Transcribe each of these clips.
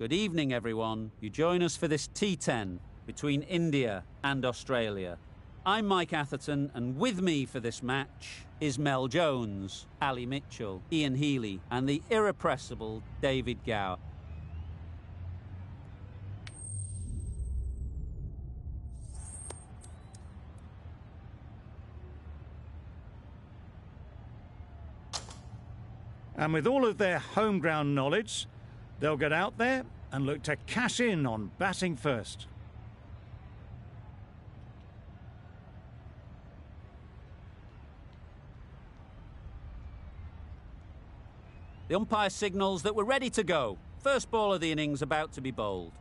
Good evening, everyone. You join us for this T10 between India and Australia. I'm Mike Atherton, and with me for this match is Mel Jones, Ali Mitchell, Ian Healy, and the irrepressible David Gower. And with all of their home ground knowledge, they'll get out there and look to cash in on batting first. The umpire signals that we're ready to go. First ball of the innings about to be bowled.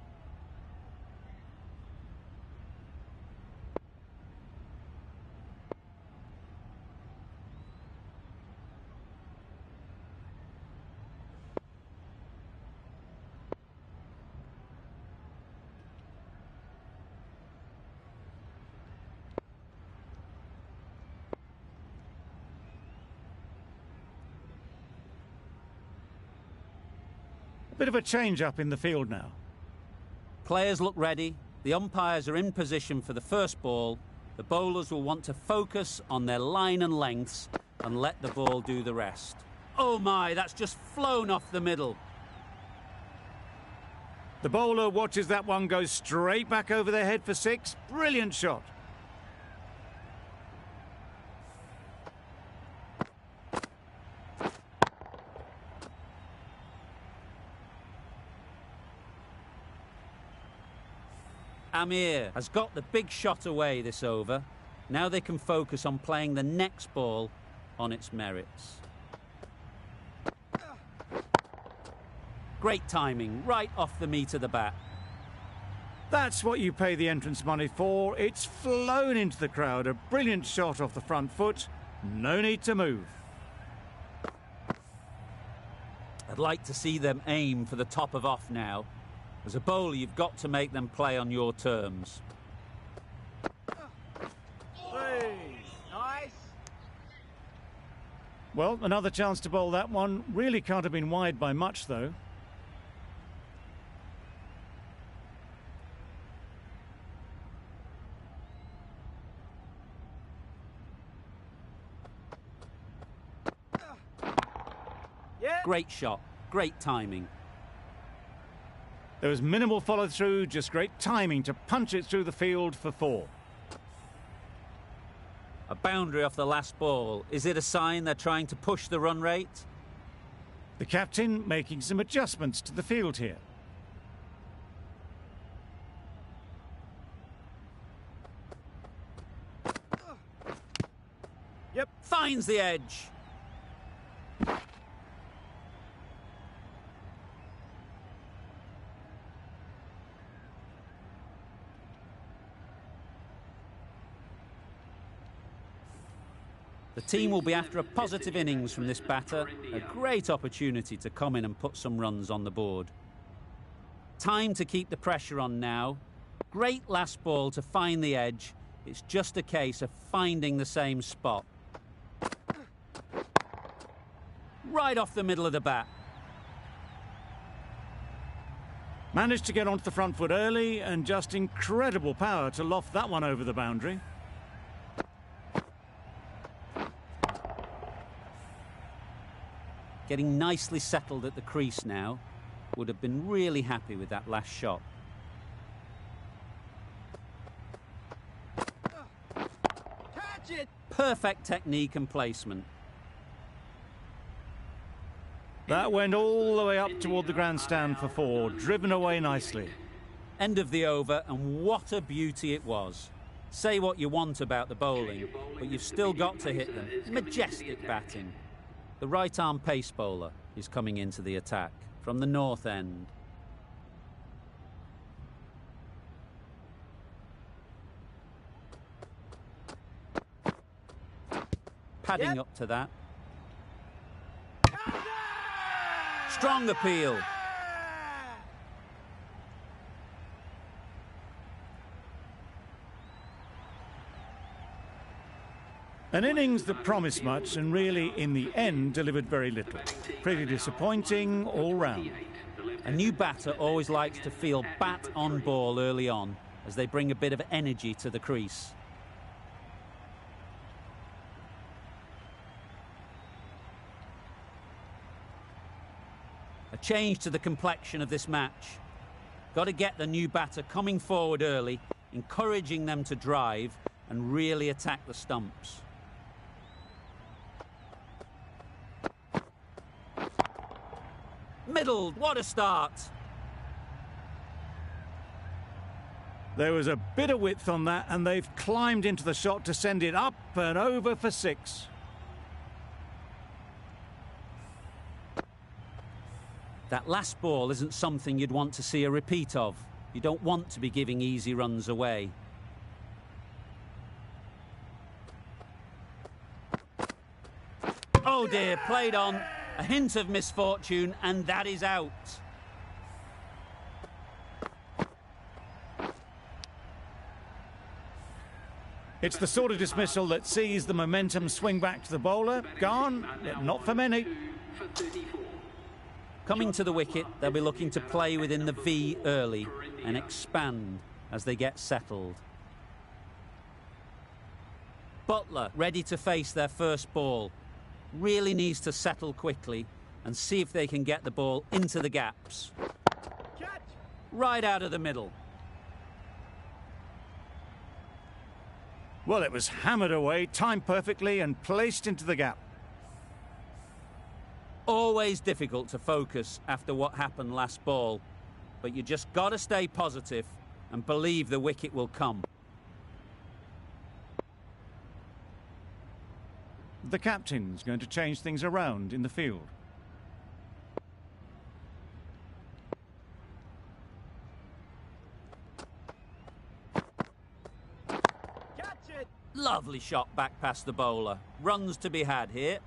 A bit of a change-up in the field now. Players look ready. The umpires are in position for the first ball. The bowlers will want to focus on their line and lengths and let the ball do the rest. Oh my, that's just flown off the middle. The bowler watches that one go straight back over their head for six. Brilliant shot. Amir has got the big shot away this over. Now they can focus on playing the next ball on its merits. Great timing, right off the meat of the bat. That's what you pay the entrance money for. It's flown into the crowd. A brilliant shot off the front foot. No need to move. I'd like to see them aim for the top of off now. As a bowler, you've got to make them play on your terms. Nice. Well, another chance to bowl that one. Really can't have been wide by much, though. Great shot, great timing. There was minimal follow-through, just great timing to punch it through the field for four. A boundary off the last ball. Is it a sign they're trying to push the run rate? The captain making some adjustments to the field here. Yep, finds the edge. The team will be after a positive innings from this batter. A great opportunity to come in and put some runs on the board. Time to keep the pressure on now. Great last ball to find the edge. It's just a case of finding the same spot. Right off the middle of the bat. Managed to get onto the front foot early and just incredible power to loft that one over the boundary. Getting nicely settled at the crease now. Would have been really happy with that last shot. Catch it. Perfect technique and placement. That went all the way up toward the grandstand for four, driven away nicely. End of the over, and what a beauty it was. Say what you want about the bowling, but you've still got to hit them. Majestic batting. The right-arm pace bowler is coming into the attack from the north end. Padding up to that. Strong appeal. An innings that promised much and really, in the end, delivered very little. Pretty disappointing all round. A new batter always likes to feel bat on ball early on, as they bring a bit of energy to the crease. A change to the complexion of this match. Got to get the new batter coming forward early, encouraging them to drive and really attack the stumps. Middled, what a start! There was a bit of width on that, and they've climbed into the shot to send it up and over for 6. That last ball isn't something you'd want to see a repeat of. You don't want to be giving easy runs away. Oh dear, played on. A hint of misfortune, and that is out. It's the sort of dismissal that sees the momentum swing back to the bowler. Gone, yet not for many. Coming to the wicket, they'll be looking to play within the V early and expand as they get settled. Butler ready to face their first ball. Really needs to settle quickly and see if they can get the ball into the gaps. Catch! Right out of the middle. Well, it was hammered away, timed perfectly and placed into the gap. Always difficult to focus after what happened last ball, but you just got to stay positive and believe the wicket will come. The captain's going to change things around in the field. Catch it! Lovely shot back past the bowler. Runs to be had here.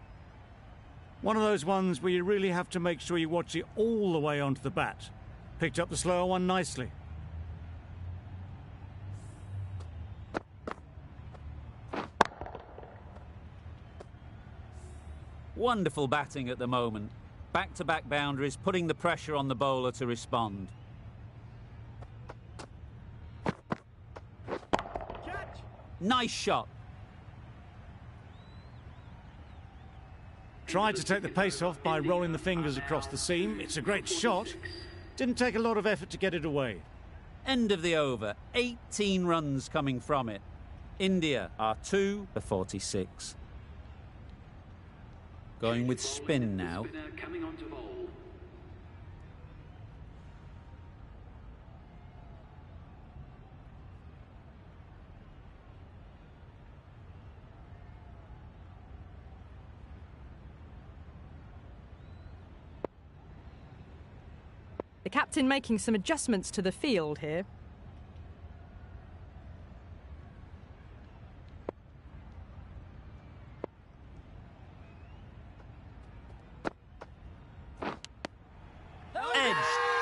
One of those ones where you really have to make sure you watch it all the way onto the bat. Picked up the slower one nicely. Wonderful batting at the moment. Back-to-back boundaries, putting the pressure on the bowler to respond. Catch! Nice shot. Tried to take the pace off by rolling the fingers across the seam. It's a great shot. Didn't take a lot of effort to get it away. End of the over. 18 runs coming from it. India are 2 for 46. Going with spin now. The captain making some adjustments to the field here. Edged.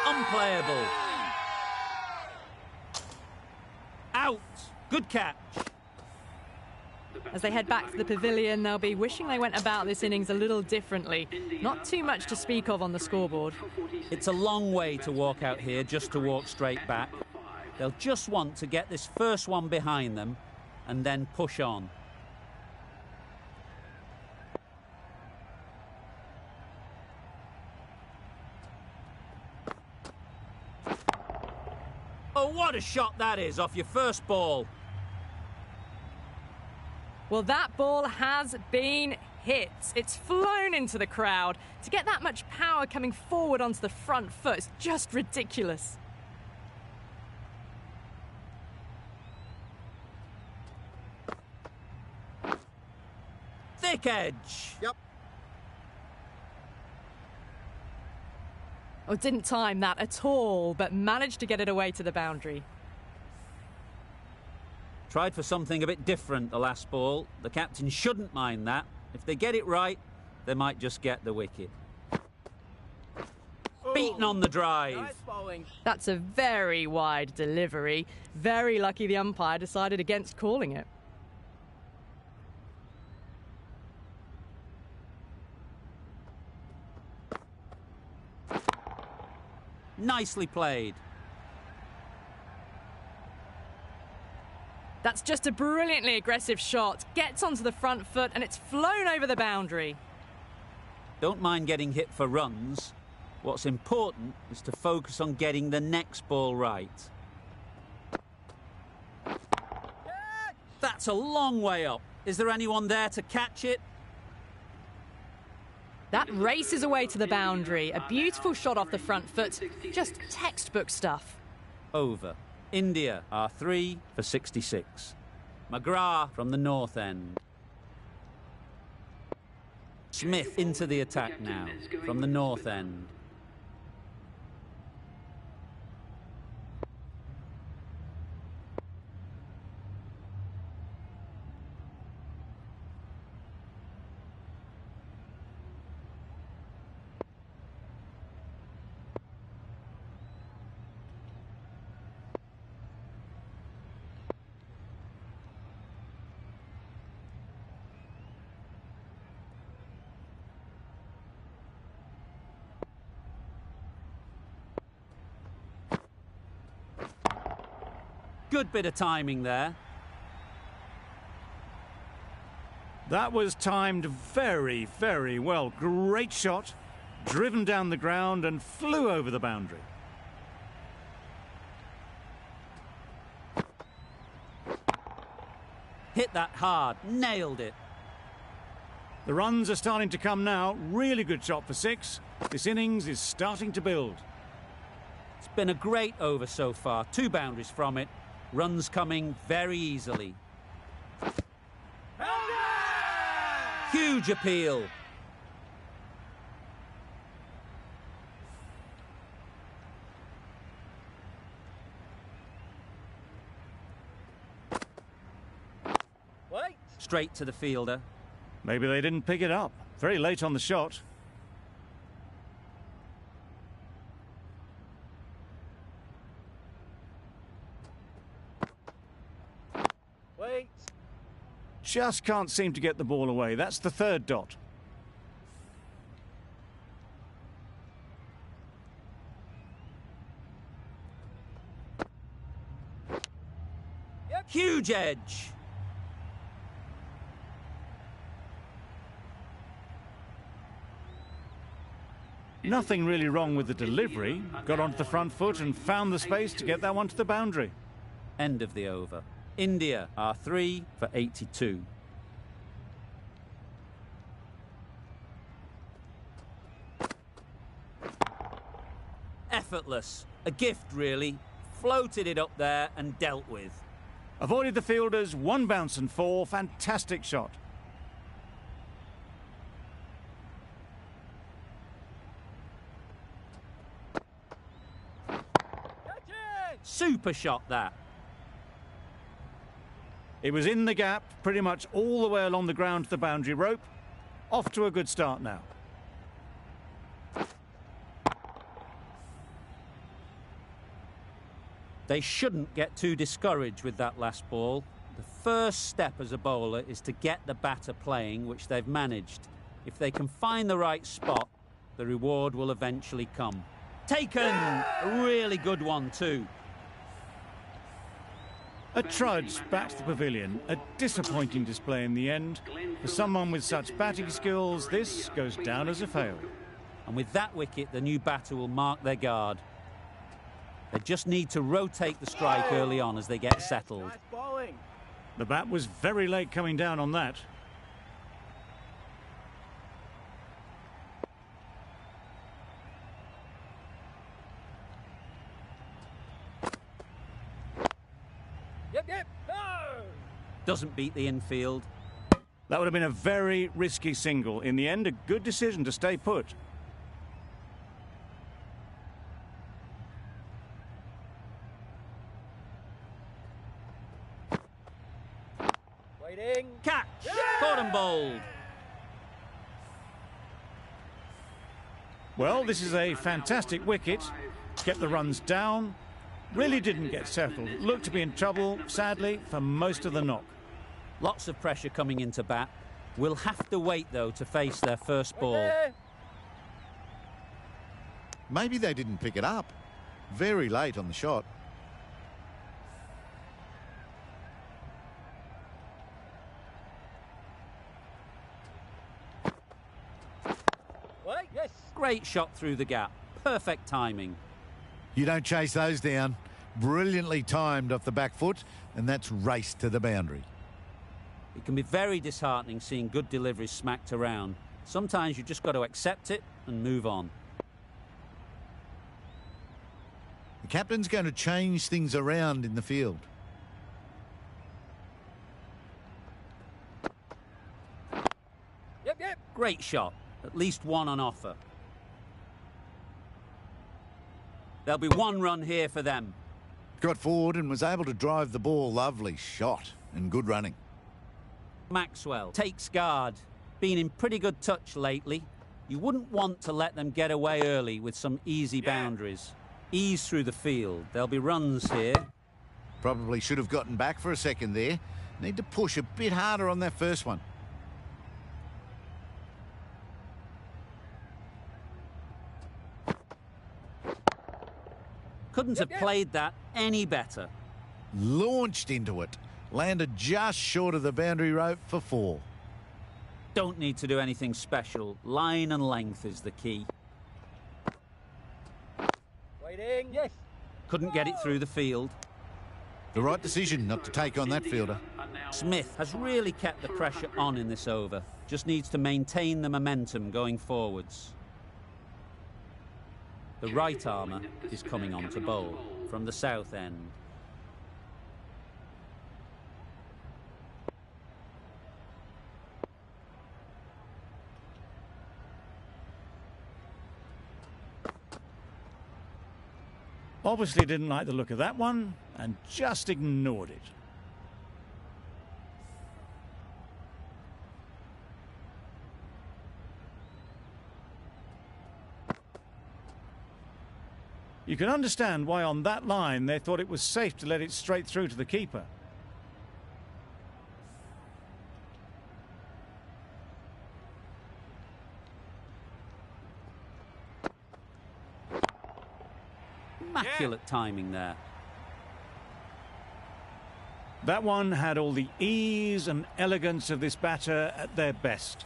Unplayable. Out. Good catch. As they head back to the pavilion, they'll be wishing they went about this innings a little differently. Not too much to speak of on the scoreboard. It's a long way to walk out here just to walk straight back. They'll just want to get this first one behind them and then push on. Oh, what a shot that is off your first ball. Well, that ball has been hit. It's flown into the crowd. To get that much power coming forward onto the front foot is just ridiculous. Thick edge. Yep. Oh, didn't time that at all, but managed to get it away to the boundary. Tried for something a bit different the last ball. The captain shouldn't mind that. If they get it right, they might just get the wicket. Beaten on the drive. Nice bowling. That's a very wide delivery. Very lucky the umpire decided against calling it. Nicely played. That's just a brilliantly aggressive shot. Gets onto the front foot and it's flown over the boundary. Don't mind getting hit for runs. What's important is to focus on getting the next ball right. That's a long way up. Is there anyone there to catch it? That races away to the boundary. A beautiful shot off the front foot. Just textbook stuff. Over. India are 3 for 66. McGrath from the north end. Smith into the attack now from the north end. Good bit of timing there. That was timed very, very well. Great shot, driven down the ground and flew over the boundary. Hit that hard, nailed it. The runs are starting to come now. Really good shot for 6. This innings is starting to build. It's been a great over so far. 2 boundaries from it. Runs coming very easily. Huge appeal. Wait. Straight to the fielder. Maybe they didn't pick it up. Very late on the shot. Wait. Just can't seem to get the ball away. That's the 3rd dot. Yep. Huge edge. Nothing really wrong with the delivery. Got onto the front foot and found the space to get that one to the boundary. End of the over. India are 3 for 82. Effortless. A gift, really. Floated it up there and dealt with. Avoided the fielders, 1 bounce and 4. Fantastic shot. Catch it. Super shot, that. It was in the gap, pretty much all the way along the ground to the boundary rope. Off to a good start now. They shouldn't get too discouraged with that last ball. The first step as a bowler is to get the batter playing, which they've managed. If they can find the right spot, the reward will eventually come. Taken! A really good one too. A trudge back to the pavilion. A disappointing display in the end. For someone with such batting skills, this goes down as a fail. And with that wicket, the new batter will mark their guard. They just need to rotate the strike early on as they get settled. Nice bowling. The bat was very late coming down on that. Yep. No. Doesn't beat the infield. That would have been a very risky single. In the end, a good decision to stay put. Waiting. Catch! Caught and bowled. Well, this is a fantastic wicket. Kept the runs down. Really didn't get settled. Looked to be in trouble, sadly, for most of the knock. Lots of pressure coming into bat. Will have to wait, though, to face their first ball. There. Maybe they didn't pick it up. very late on the shot. Wait, yes. Great shot through the gap. Perfect timing. You don't chase those down. Brilliantly timed off the back foot, and that's raced to the boundary. It can be very disheartening seeing good deliveries smacked around. Sometimes you just got to accept it and move on. The captain's going to change things around in the field. Yep, yep. Great shot. At least one on offer. There'll be one run here for them. Got forward and was able to drive the ball. Lovely shot and good running. Maxwell takes guard. Been in pretty good touch lately. You wouldn't want to let them get away early with some easy boundaries. Ease through the field. There'll be runs here. Probably should have gotten back for a second there. Need to push a bit harder on that first one. Couldn't have played that any better. Launched into it. Landed just short of the boundary rope for 4. Don't need to do anything special. Line and length is the key. Waiting, yes. Couldn't get it through the field. The right decision not to take on that fielder. Smith has really kept the pressure on in this over. Just needs to maintain the momentum going forwards. The right armour is coming on to bowl from the south end. Obviously didn't like the look of that one and just ignored it. You can understand why on that line they thought it was safe to let it straight through to the keeper. Immaculate timing there. That one had all the ease and elegance of this batter at their best.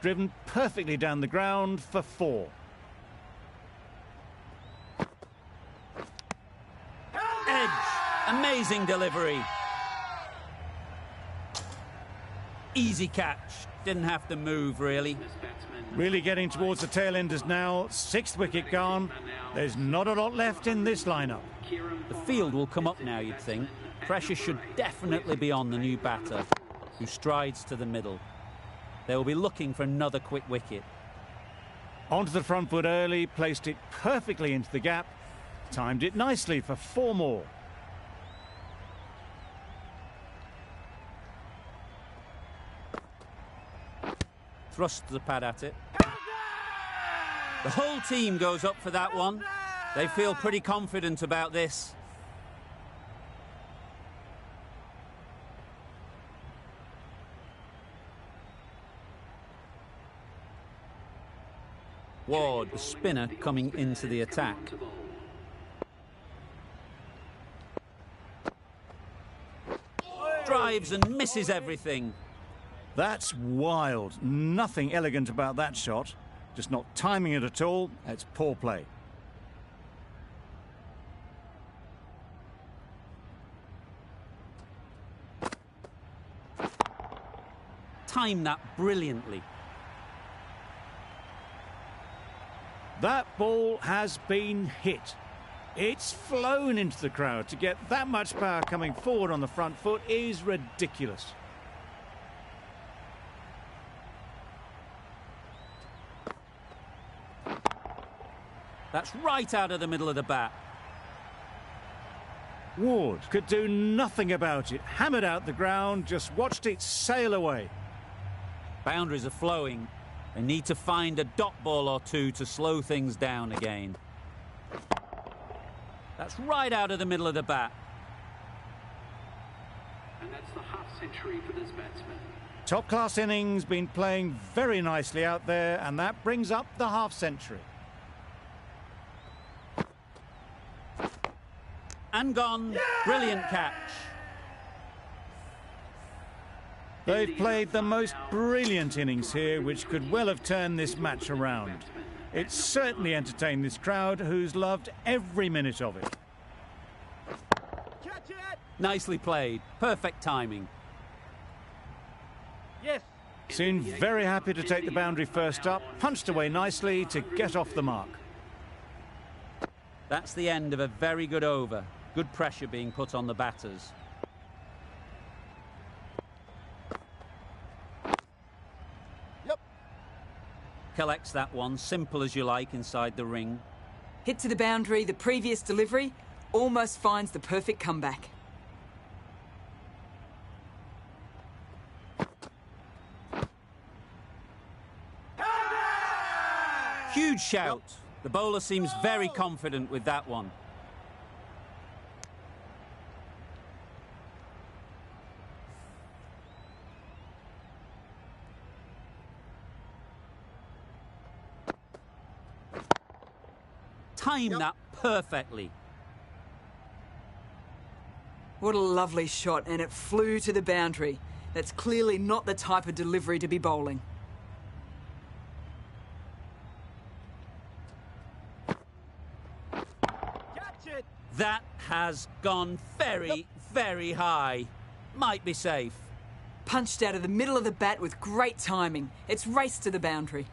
Driven perfectly down the ground for 4. Edge. Amazing delivery. Easy catch. Didn't have to move, really. Really getting towards the tail enders now. 6th wicket gone. There's not a lot left in this lineup. The field will come up now, you'd think. Pressure should definitely be on the new batter, who strides to the middle. They will be looking for another quick wicket. Onto the front foot early, placed it perfectly into the gap. Timed it nicely for 4 more. Thrust the pad at it. The whole team goes up for that one. They feel pretty confident about this. Ward, the spinner, coming into the attack. Drives and misses everything. That's wild. Nothing elegant about that shot. Just not timing it at all. It's poor play. Timed that brilliantly. That ball has been hit. It's flown into the crowd. To get that much power coming forward on the front foot is ridiculous. That's right out of the middle of the bat. Ward could do nothing about it. Hammered out the ground, just watched it sail away. Boundaries are flowing. They need to find a dot ball or two to slow things down again. That's right out of the middle of the bat. And that's the half century for this batsman. Top class innings, been playing very nicely out there, and that brings up the half century. And gone. Brilliant catch. They've played the most brilliant innings here, which could well have turned this match around. It's certainly entertained this crowd, who's loved every minute of it. Catch it! Nicely played. Perfect timing. Yes. Seemed very happy to take the boundary first up, punched away nicely to get off the mark. That's the end of a very good over. Good pressure being put on the batters. Yep. Collects that one, simple as you like, inside the ring. Hit to the boundary, the previous delivery almost finds the perfect comeback. Huge shout. The bowler seems very confident with that one. Timed that perfectly. What a lovely shot, and it flew to the boundary. That's clearly not the type of delivery to be bowling. Catch it! That has gone very, very high. Might be safe. Punched out of the middle of the bat with great timing. It's raced to the boundary.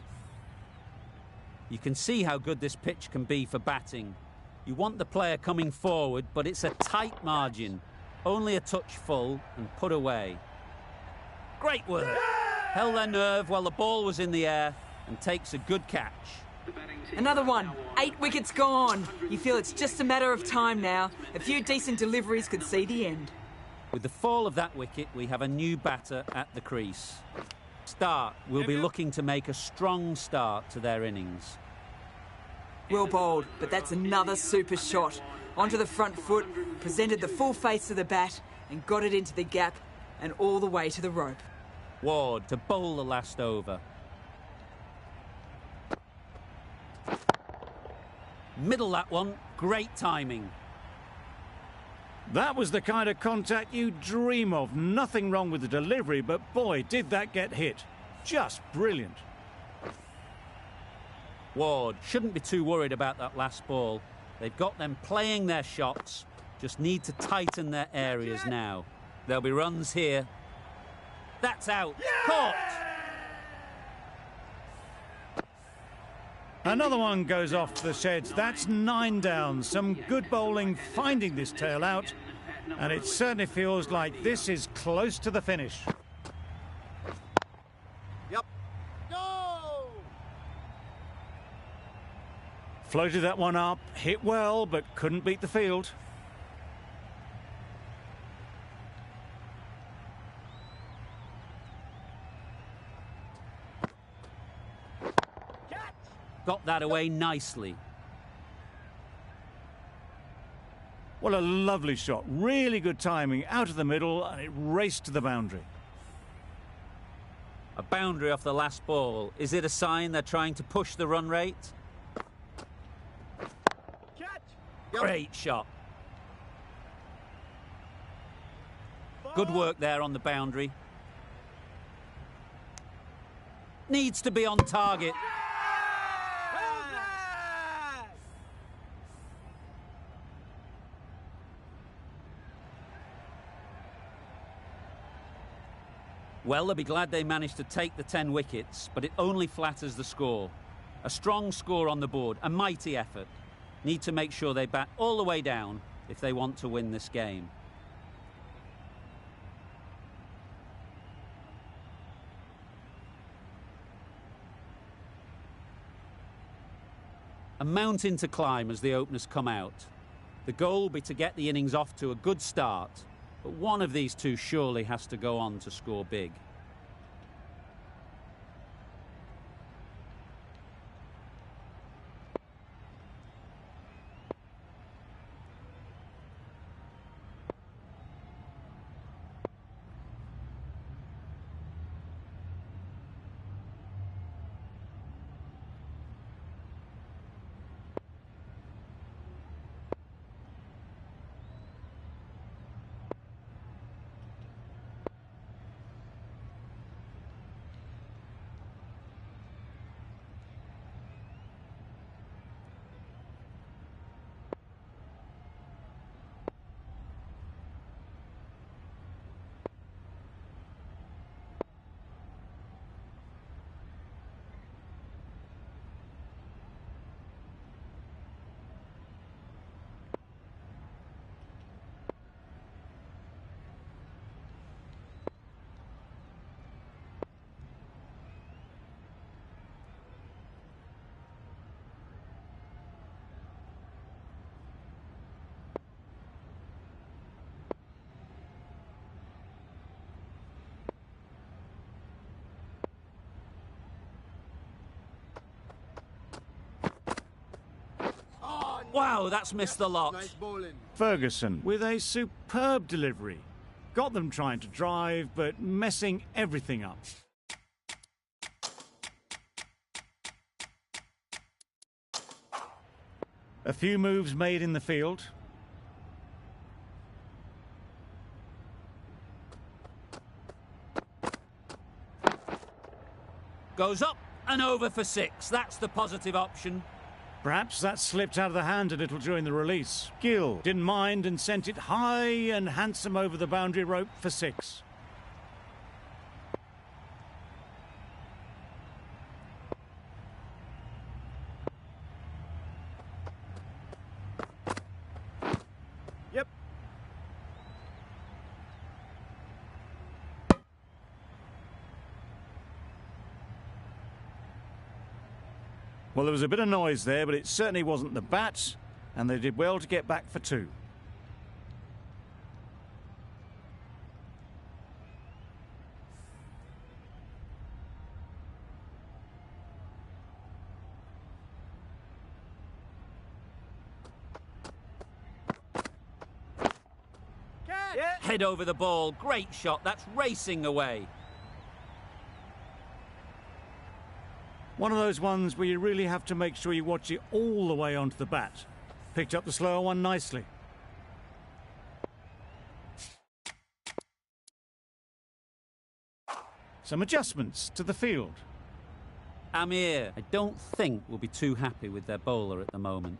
You can see how good this pitch can be for batting. You want the player coming forward, but it's a tight margin. Only a touch full and put away. Great work. Held their nerve while the ball was in the air and takes a good catch. Another one. 8 wickets gone. You feel it's just a matter of time now. A few decent deliveries could see the end. With the fall of that wicket, we have a new batter at the crease. Start will be looking to make a strong start to their innings. Well bowled, but that's another super shot. Onto the front foot, presented the full face of the bat and got it into the gap and all the way to the rope. Ward to bowl the last over. Middle that one, great timing. That was the kind of contact you dream of. Nothing wrong with the delivery, but boy, did that get hit. Just brilliant. Ward shouldn't be too worried about that last ball. They've got them playing their shots, just need to tighten their areas now. There'll be runs here. That's out. Caught. Another one goes off the sheds. That's 9 down. Some good bowling finding this tail out. And it certainly feels like this is close to the finish. Yep. Go! Floated that one up, hit well, but couldn't beat the field. Got that away nicely. What a lovely shot. Really good timing. Out of the middle, and it raced to the boundary. A boundary off the last ball. Is it a sign they're trying to push the run rate? Catch! Great shot. Good work there on the boundary. Needs to be on target. Well, they'll be glad they managed to take the 10 wickets, but it only flatters the score. A strong score on the board, a mighty effort. Need to make sure they bat all the way down if they want to win this game. A mountain to climb as the openers come out. The goal will be to get the innings off to a good start, but one of these two surely has to go on to score big. Wow, that's missed the lot. Nice bowling. Ferguson with a superb delivery. Got them trying to drive, but messing everything up. A few moves made in the field. Goes up and over for 6. That's the positive option. Perhaps that slipped out of the hand a little during the release. Gill didn't mind and sent it high and handsome over the boundary rope for 6. Yep. Well, there was a bit of noise there, but it certainly wasn't the bat, and they did well to get back for 2. Catch. Yeah. Head over the ball. Great shot. That's racing away. One of those ones where you really have to make sure you watch it all the way onto the bat. Picked up the slower one nicely. Some adjustments to the field. Amir, I don't think will be too happy with their bowler at the moment.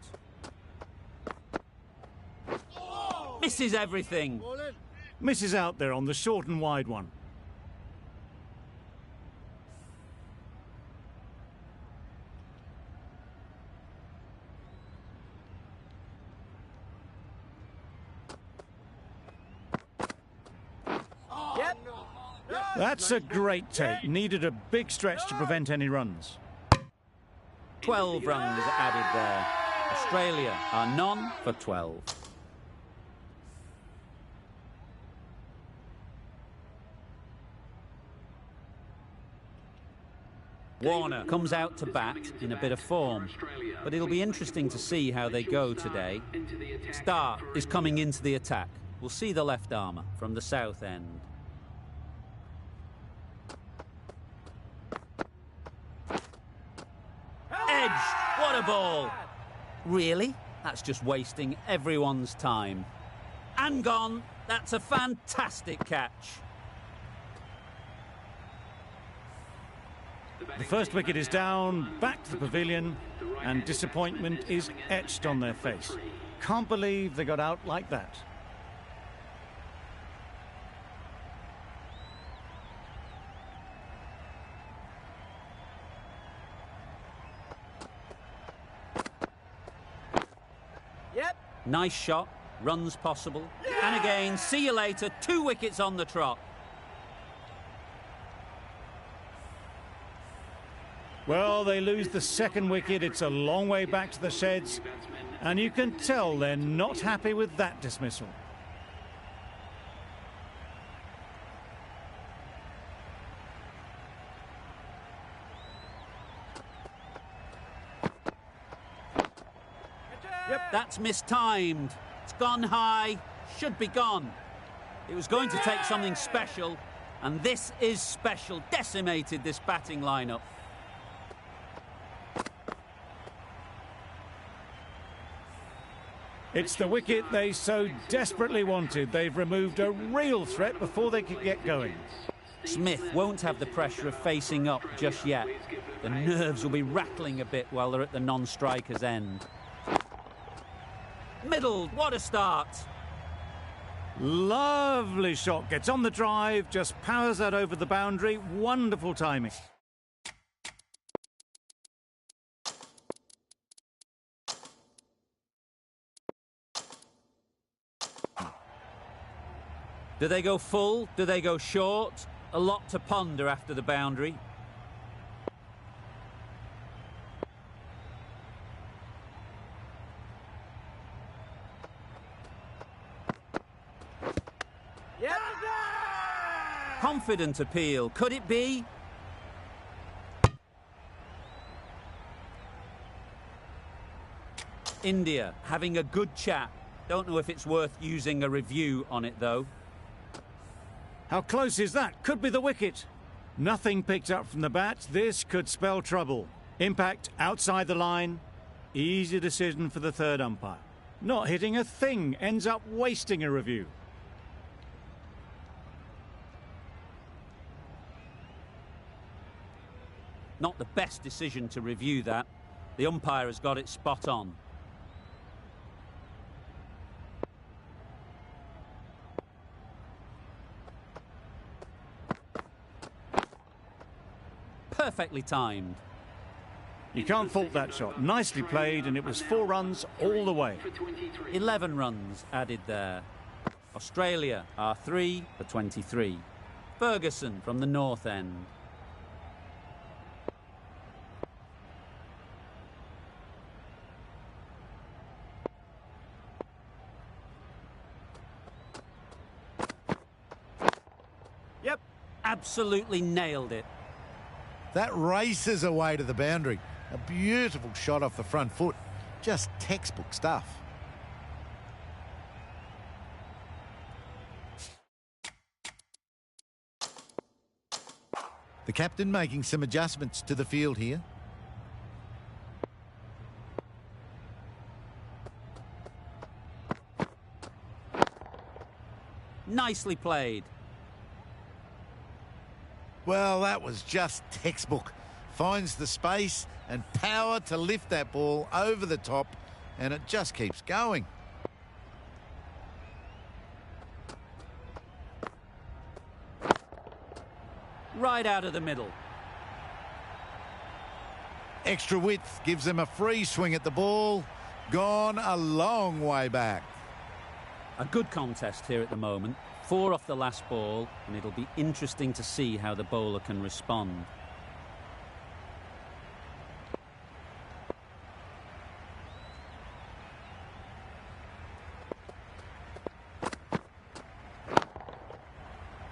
Misses everything. Bowling. Misses out there on the short and wide one. Yep. That's a great take. Needed a big stretch to prevent any runs. 12 runs added there. Australia are none for 12. Warner comes out to bat in a bit of form, but it'll be interesting to see how they go today. Starr is coming into the attack. We'll see the left armour from the south end. Edge! What a ball! Really? That's just wasting everyone's time. And gone. That's a fantastic catch. The first wicket is down, back to the pavilion, and disappointment is etched on their face. Can't believe they got out like that. Yep. Nice shot, runs possible. And again, see you later, 2 wickets on the trot. Well, they lose the second wicket. It's a long way back to the sheds, and you can tell they're not happy with that dismissal. Yep, that's mistimed. It's gone high, should be gone. It was going to take something special, and this is special. Decimated this batting lineup. It's the wicket they so desperately wanted. They've removed a real threat before they could get going. Smith won't have the pressure of facing up just yet. The nerves will be rattling a bit while they're at the non-striker's end. Middle, what a start. Lovely shot. Gets on the drive, just powers that over the boundary. Wonderful timing. Do they go full? Do they go short? A lot to ponder after the boundary. Yep. Confident appeal. Could it be? India having a good chat. Don't know if it's worth using a review on it, though. How close is that? Could be the wicket. Nothing picked up from the bat. This could spell trouble. Impact outside the line. Easy decision for the third umpire. Not hitting a thing, ends up wasting a review. Not the best decision to review that. The umpire has got it spot on. Perfectly timed. You can't fault that shot. Nicely played, and it was 4 runs all the way. 11 runs added there. Australia are 3 for 23. Ferguson from the north end. Yep. Absolutely nailed it. That races away to the boundary. A beautiful shot off the front foot. Just textbook stuff. The captain making some adjustments to the field here. Nicely played. Well, that was just textbook. Finds the space and power to lift that ball over the top, and it just keeps going. Right out of the middle. Extra width gives them a free swing at the ball. Gone a long way back. A good contest here at the moment. 4 off the last ball, and it'll be interesting to see how the bowler can respond.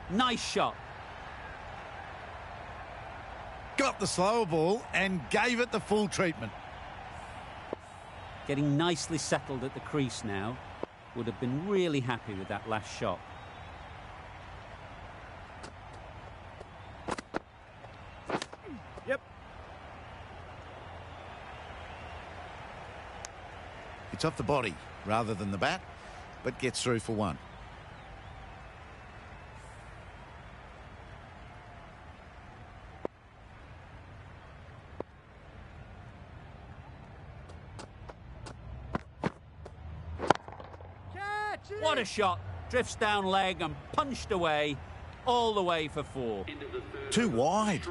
Nice shot. Got the slower ball and gave it the full treatment. Getting nicely settled at the crease now. Would have been really happy with that last shot. Yep. It's off the body rather than the bat, but gets through for 1. What a shot. Drifts down leg and punched away, all the way for 4. Too wide.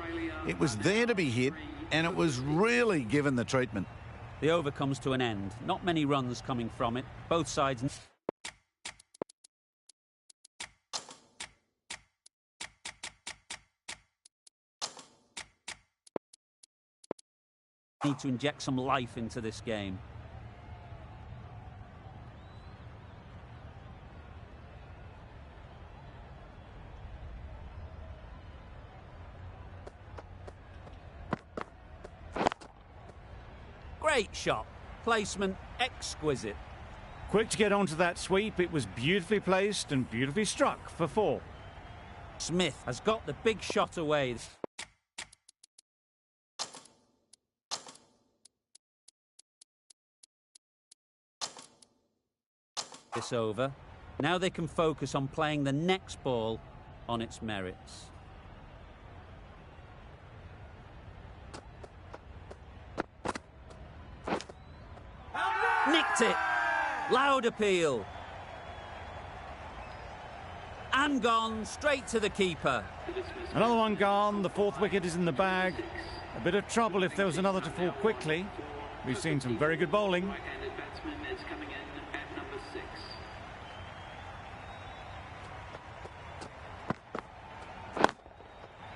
It was there to be hit, and it was really given the treatment. The over comes to an end. Not many runs coming from it. Both sides need to inject some life into this game. Great shot. Placement exquisite. Quick to get onto that sweep. It was beautifully placed and beautifully struck for 4. Smith has got the big shot away. This over. Now they can focus on playing the next ball on its merits. Nicked it. Loud appeal. And gone straight to the keeper. Another one gone. The 4th wicket is in the bag. A bit of trouble if there was another to fall quickly. We've seen some very good bowling. Right-handed batsman is coming in at number 6.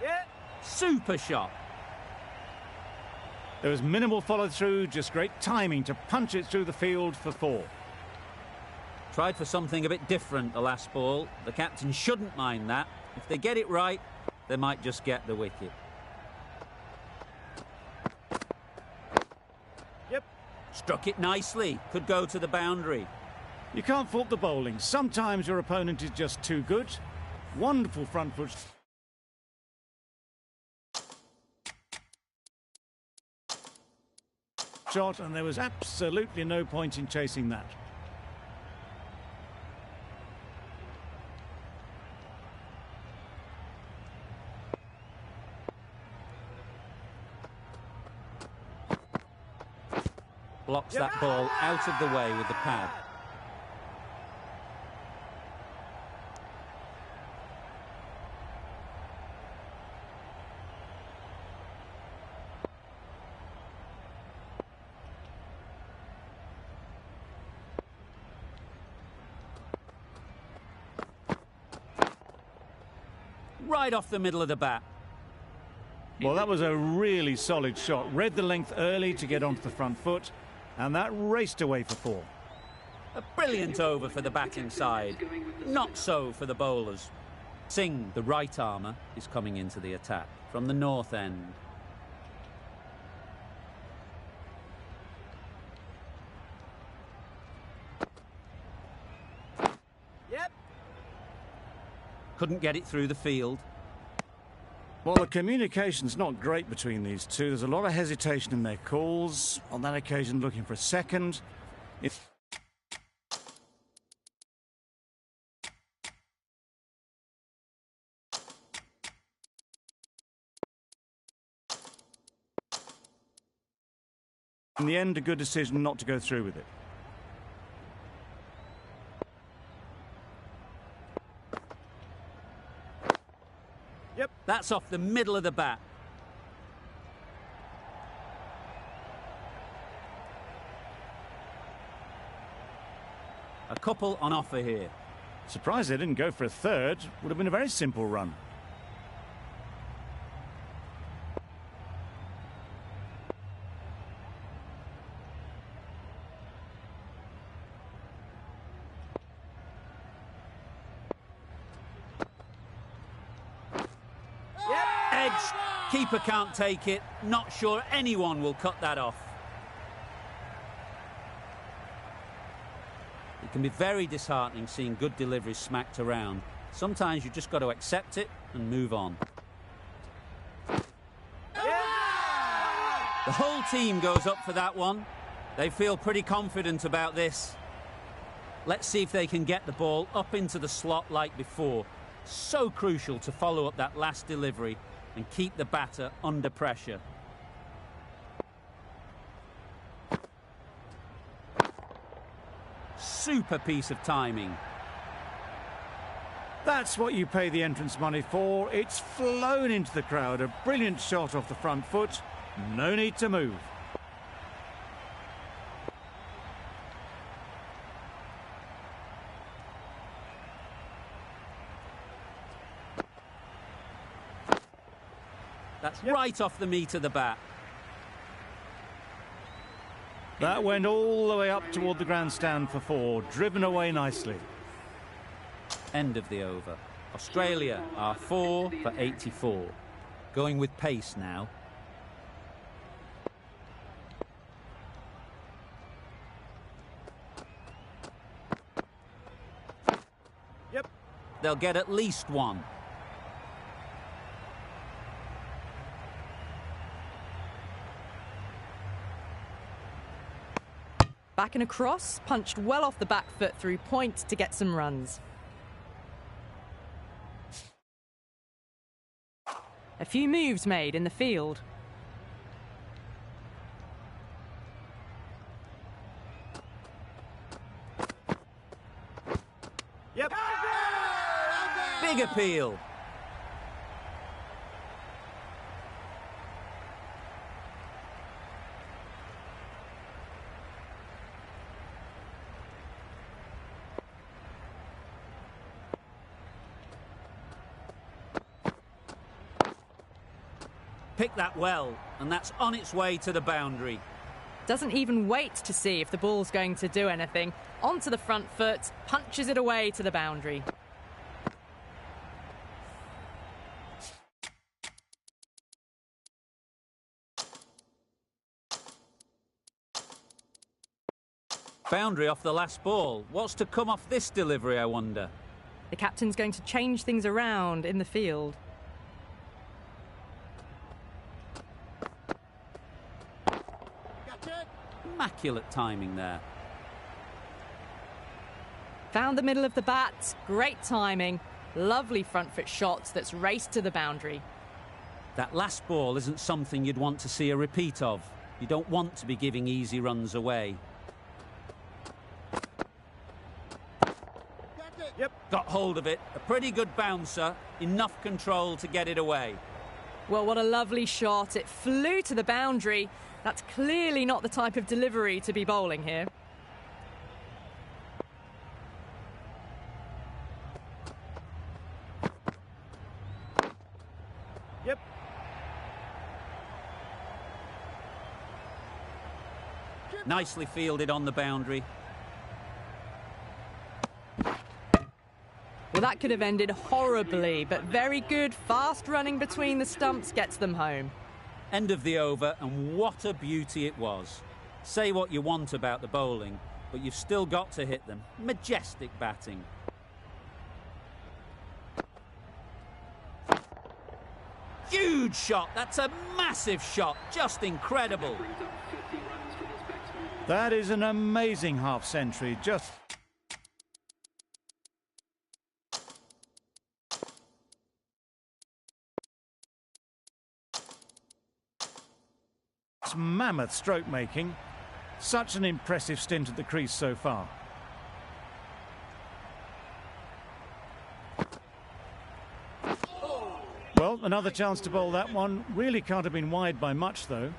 Yeah. Super shot. There was minimal follow-through, just great timing to punch it through the field for 4. Tried for something a bit different the last ball. The captain shouldn't mind that. If they get it right, they might just get the wicket. Yep. Struck it nicely. Could go to the boundary. You can't fault the bowling. Sometimes your opponent is just too good. Wonderful front foot shot, and there was absolutely no point in chasing that. Blocks that ball out of the way with the pad. Right off the middle of the bat. Well, that was a really solid shot. Read the length early to get onto the front foot, and that raced away for 4. A brilliant over for the batting side. Not so for the bowlers. Singh, the right armour, is coming into the attack from the north end. Yep. Couldn't get it through the field. Well, the communication's not great between these two. There's a lot of hesitation in their calls. On that occasion, looking for a second. In the end, a good decision not to go through with it. Yep. That's off the middle of the bat. A couple on offer here. Surprised they didn't go for a third. Would have been a very simple run. Edge. Keeper can't take it. Not sure anyone will cut that off. It can be very disheartening seeing good deliveries smacked around. Sometimes you just got to accept it and move on. The whole team goes up for that one. They feel pretty confident about this. Let's see if they can get the ball up into the slot like before. So crucial to follow up that last delivery and keep the batter under pressure. Super piece of timing. That's what you pay the entrance money for. It's flown into the crowd. A brilliant shot off the front foot. No need to move. That's right off the meat of the bat. That went all the way up toward the grandstand for 4, driven away nicely. End of the over. Australia are 4 for 84. Going with pace now. Yep. They'll get at least one. Back and across, punched well off the back foot through point to get some runs. A few moves made in the field. Yep. Big appeal. Pick that well, and that's on its way to the boundary. Doesn't even wait to see if the ball's going to do anything. Onto the front foot, punches it away to the boundary. Boundary off the last ball. What's to come off this delivery, I wonder? The captain's going to change things around in the field. Immaculate timing there. Found the middle of the bat. Great timing. Lovely front foot shots that's raced to the boundary. That last ball isn't something you'd want to see a repeat of. You don't want to be giving easy runs away. Yep. Got hold of it. A pretty good bouncer. Enough control to get it away. Well, what a lovely shot. It flew to the boundary. That's clearly not the type of delivery to be bowling here. Yep. Nicely fielded on the boundary. Well, that could have ended horribly, but very good. Fast running between the stumps gets them home. End of the over, and what a beauty it was. Say what you want about the bowling, but you've still got to hit them. Majestic batting. Huge shot. That's a massive shot. Just incredible. That is an amazing half-century. Just... mammoth stroke making. Such an impressive stint at the crease so far. Well, another chance to bowl that one. Really can't have been wide by much, though.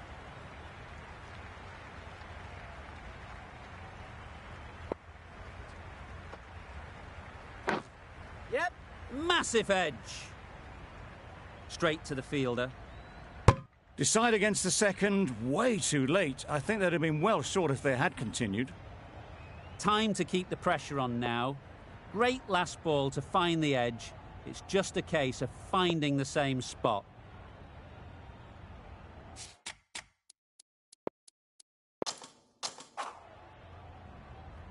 Yep. Massive edge. Straight to the fielder. Decide against the second, way too late. I think they'd have been well short if they had continued. Time to keep the pressure on now. Great last ball to find the edge. It's just a case of finding the same spot.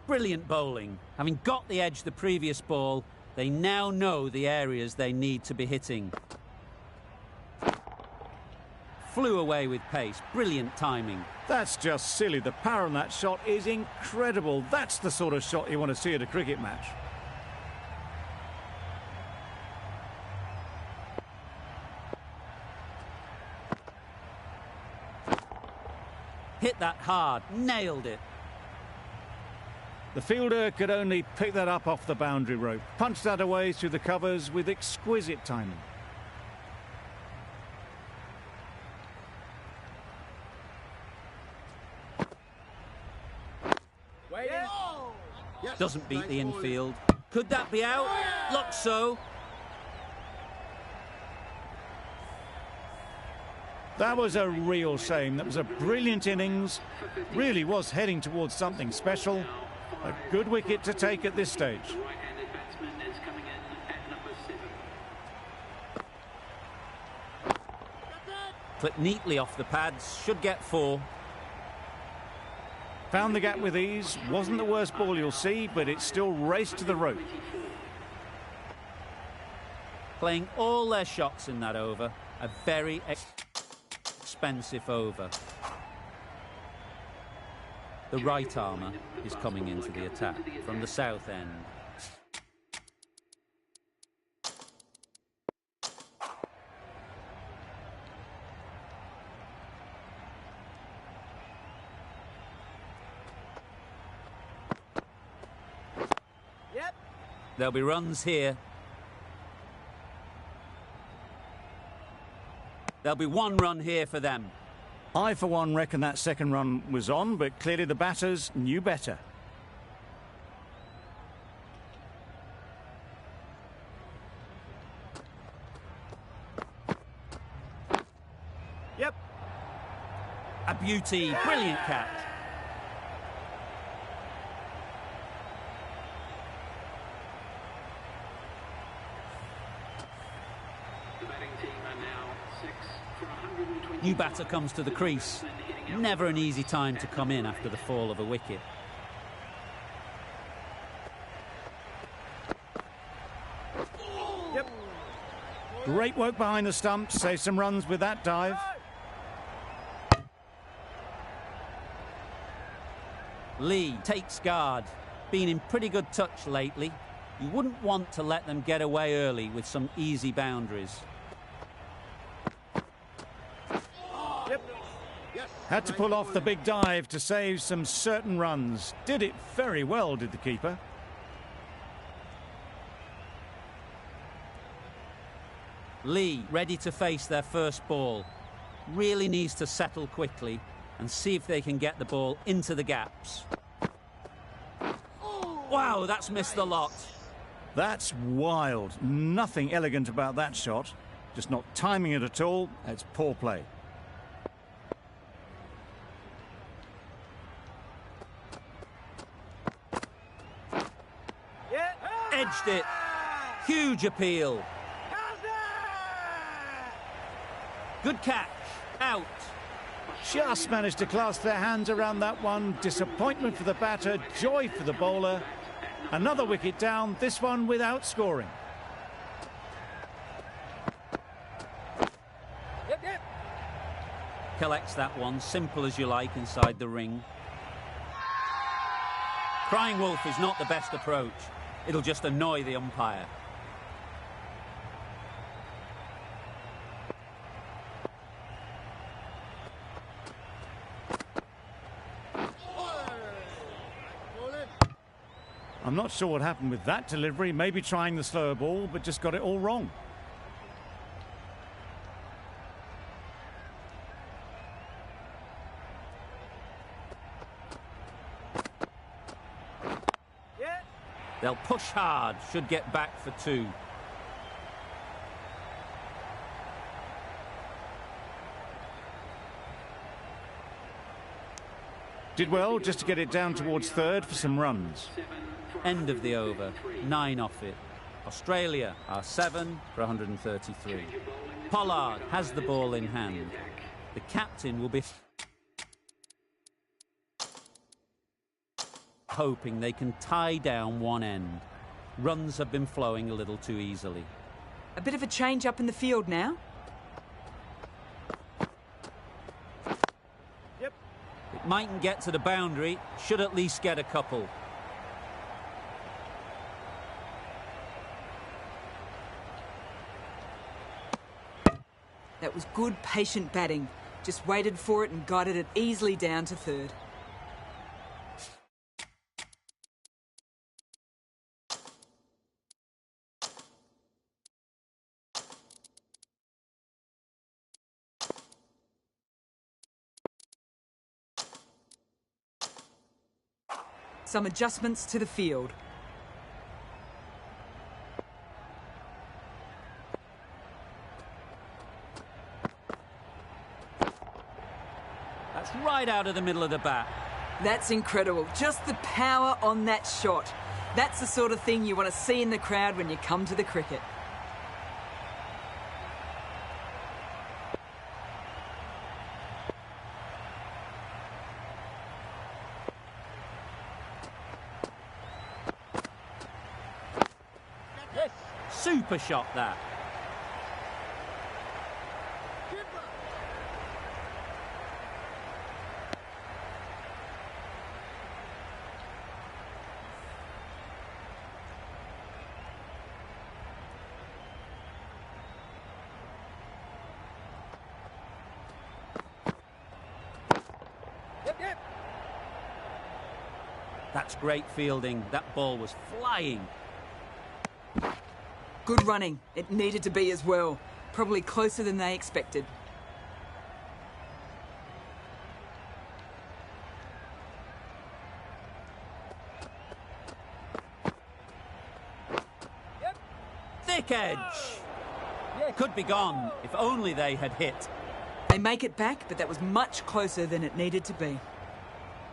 Brilliant bowling. Having got the edge the previous ball, they now know the areas they need to be hitting. Flew away with pace. Brilliant timing. That's just silly. The power on that shot is incredible. That's the sort of shot you want to see at a cricket match. Hit that hard. Nailed it. The fielder could only pick that up off the boundary rope. Punched that away through the covers with exquisite timing. Doesn't beat the infield. Could that be out? Looks so. That was a real shame. That was a brilliant innings. Really was heading towards something special. A good wicket to take at this stage. Right-handed batsman is coming in at number 7. Clipped neatly off the pads. Should get 4. Found the gap with ease. Wasn't the worst ball you'll see, but it still raced to the rope. Playing all their shots in that over. A very expensive over. The right armour is coming into the attack from the south end. Yep. There'll be runs here. There'll be 1 run here for them. I, for one, reckon that second run was on, but clearly the batters knew better. Yep. A beauty. Brilliant catch. The batting team are now 6 for 120. New batter comes to the crease. Never an easy time to come in after the fall of a wicket. Great work behind the stumps. Save some runs with that dive. Lee takes guard. Been in pretty good touch lately. You wouldn't want to let them get away early with some easy boundaries. Had to pull off the big dive to save some certain runs. Did it very well, did the keeper. Lee ready to face their first ball. Really needs to settle quickly and see if they can get the ball into the gaps. Wow, that's missed a lot. That's wild. Nothing elegant about that shot. Just not timing it at all. It's poor play. Edged it. Huge appeal. Good catch. Out. Just managed to clasp their hands around that one. Disappointment for the batter, joy for the bowler. Another wicket down, this one without scoring. Collects that one, simple as you like, inside the ring. Crying wolf is not the best approach. It'll just annoy the umpire. I'm not sure what happened with that delivery. Maybe trying the slower ball, but just got it all wrong. They'll push hard, should get back for 2. Did well just to get it down towards third for some runs. End of the over, 9 off it. Australia are 7 for 133. Pollard has the ball in hand. The captain will be hoping they can tie down one end. Runs have been flowing a little too easily. A bit of a change up in the field now. It mightn't get to the boundary, should at least get a couple. That was good, patient batting. Just waited for it and guided it easily down to third. Some adjustments to the field. That's right out of the middle of the bat. That's incredible. Just the power on that shot. That's the sort of thing you want to see in the crowd when you come to the cricket. Super shot that. That's great fielding. That ball was flying. Good running. It needed to be as well. Probably closer than they expected. Thick edge. Could be gone if only they had hit. They make it back, but that was much closer than it needed to be.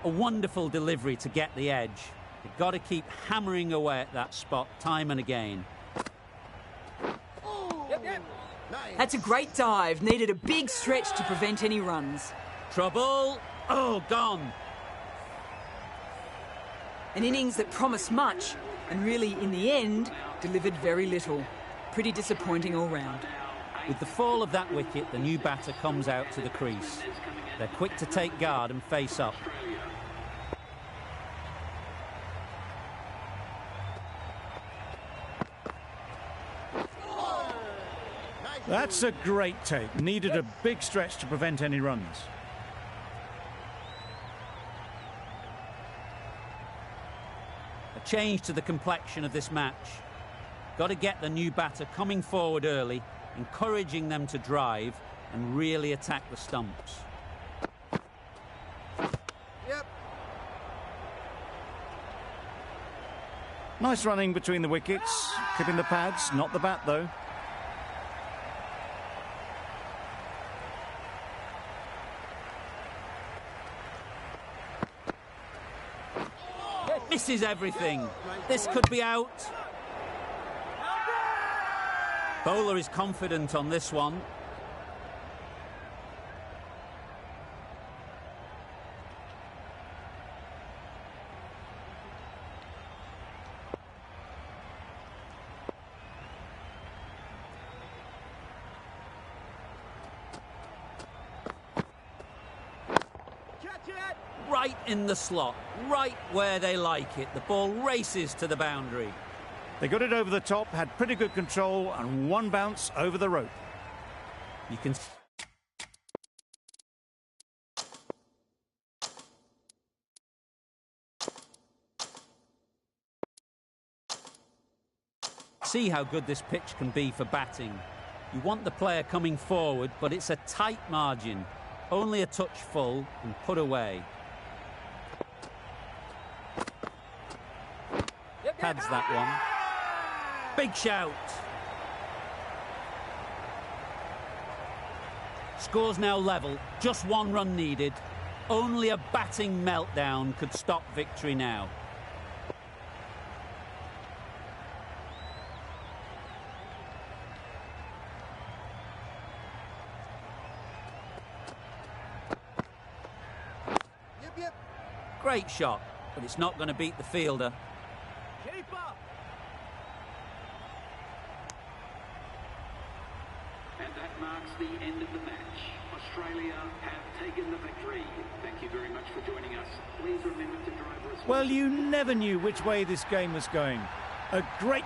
A wonderful delivery to get the edge. You've got to keep hammering away at that spot time and again. That's a great dive. Needed a big stretch to prevent any runs. Trouble. Oh, gone. An innings that promised much and really, in the end, delivered very little. Pretty disappointing all round. With the fall of that wicket, the new batter comes out to the crease. They're quick to take guard and face up. That's a great take. Needed a big stretch to prevent any runs. A change to the complexion of this match. Got to get the new batter coming forward early, encouraging them to drive and really attack the stumps. Yep. Nice running between the wickets. Clipping the pads, not the bat though. Misses everything. This could be out. Bowler is confident on this one. Right in the slot, right where they like it. The ball races to the boundary. They got it over the top, had pretty good control, and one bounce over the rope. You can see how good this pitch can be for batting. You want the player coming forward, but it's a tight margin. Only a touch full and put away. Pads that one. Big shout. Score's now level. Just one run needed. Only a batting meltdown could stop victory now. Great shot, but it's not going to beat the fielder. Keep up. And that marks the end of the match. Australia have taken the victory. Thank you very much for joining us. Please remember to drive responsibly. Well, you never knew which way this game was going. A great